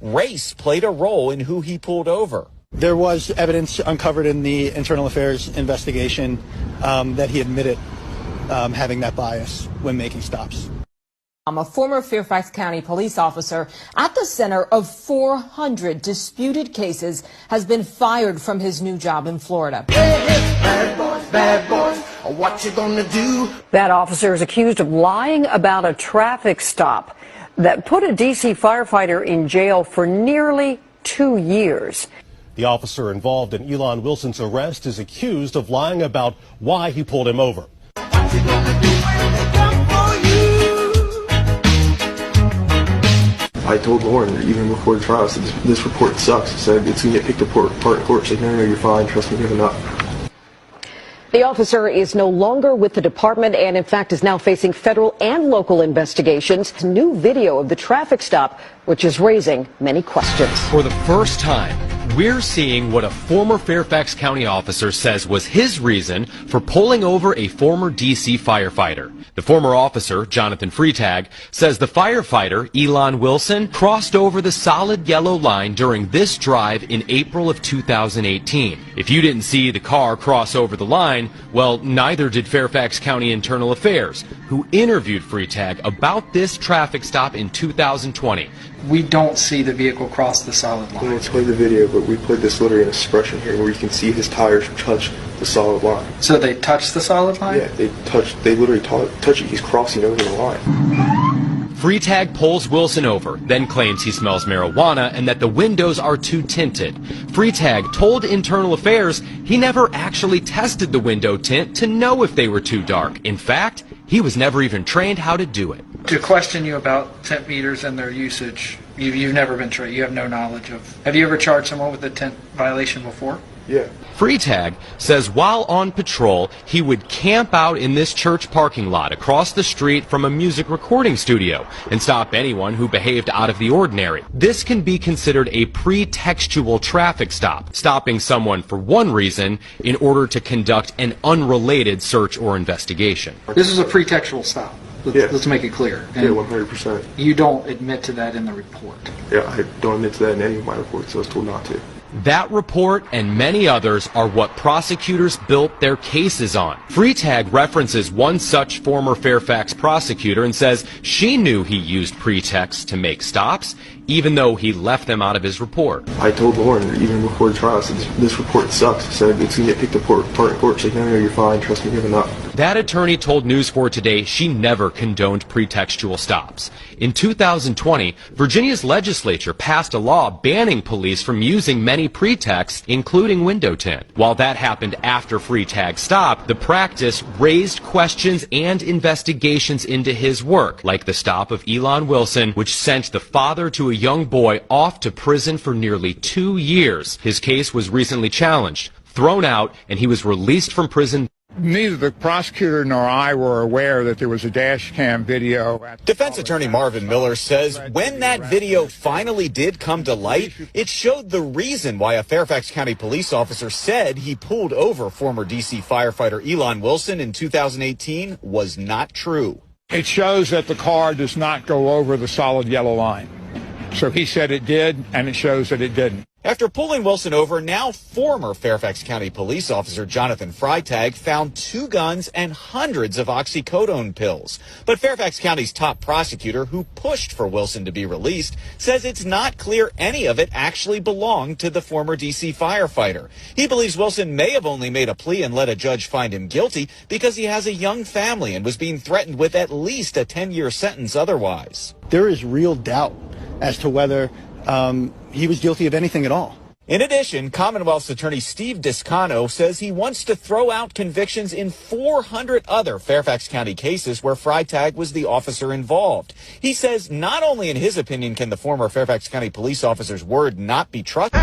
race played a role in who he pulled over. There was evidence uncovered in the internal affairs investigation that he admitted having that bias when making stops. I'm a former Fairfax County police officer at the center of 400 disputed cases has been fired from his new job in Florida. Bad boys, what you gonna do? That officer is accused of lying about a traffic stop that put a D.C. firefighter in jail for nearly 2 years. The officer involved in Elon Wilson's arrest is accused of lying about why he pulled him over. I told Lauren even before the trial, I said, this report sucks. I said, it's going to get picked apart in court. She said, no, you're fine. Trust me, given up. The officer is no longer with the department and, in fact, is now facing federal and local investigations. New video of the traffic stop, which is raising many questions. For the first time, we're seeing what a former Fairfax County officer says was his reason for pulling over a former D.C. firefighter. The former officer, Jonathan Freitag, says the firefighter, Elon Wilson, crossed over the solid yellow line during this drive in April of 2018. If you didn't see the car cross over the line, well, neither did Fairfax County Internal Affairs, who interviewed Freitag about this traffic stop in 2020. We don't see the vehicle cross the solid line. Let's play the video, but we played this literally an expression here where you can see his tires touch the solid line. So they touch the solid line? Yeah, they literally touch it. He's crossing over the line. Freitag pulls Wilson over, then claims he smells marijuana and that the windows are too tinted. Freitag told Internal Affairs he never actually tested the window tint to know if they were too dark. In fact, he was never even trained how to do it. To question you about tint meters and their usage, you've never been trained. You have no knowledge of. Have you ever charged someone with a tint violation before? Yeah. Freitag says while on patrol, he would camp out in this church parking lot across the street from a music recording studio and stop anyone who behaved out of the ordinary. This can be considered a pretextual traffic stop, stopping someone for one reason in order to conduct an unrelated search or investigation. This is a pretextual stop. Let's make it clear. And yeah, 100%. You don't admit to that in the report. Yeah, I don't admit to that in any of my reports, so I was told not to. That report and many others are what prosecutors built their cases on. Freitag references one such former Fairfax prosecutor and says she knew he used pretext to make stops, even though he left them out of his report. I told Lauren even before the trial, I said, this report sucks. I said, it's going to get picked apart in court. She said, no, you're fine. Trust me, given up. That attorney told News 4 Today she never condoned pretextual stops. In 2020, Virginia's legislature passed a law banning police from using many pretexts, including window tint. While that happened after Freitag stopped, the practice raised questions and investigations into his work, like the stop of Elon Wilson, which sent the father to a young boy off to prison for nearly 2 years. His case was recently challenged, thrown out, and he was released from prison. Neither the prosecutor nor I were aware that there was a dash cam video. Defense attorney Marvin Miller says when that video finally did come to light, it showed the reason why a Fairfax County police officer said he pulled over former D.C. firefighter Elon Wilson in 2018 was not true. It shows that the car does not go over the solid yellow line. So he said it did, and it shows that it didn't. After pulling Wilson over, now former Fairfax County police officer Jonathan Freitag found 2 guns and hundreds of oxycodone pills. But Fairfax County's top prosecutor, who pushed for Wilson to be released, says it's not clear any of it actually belonged to the former D.C. firefighter. He believes Wilson may have only made a plea and let a judge find him guilty because he has a young family and was being threatened with at least a 10-year sentence otherwise. There is real doubt as to whether he was guilty of anything at all. In addition, Commonwealth's attorney Steve Discano says he wants to throw out convictions in 400 other Fairfax County cases where Freitag was the officer involved. He says not only in his opinion can the former Fairfax County police officer's word not be trusted,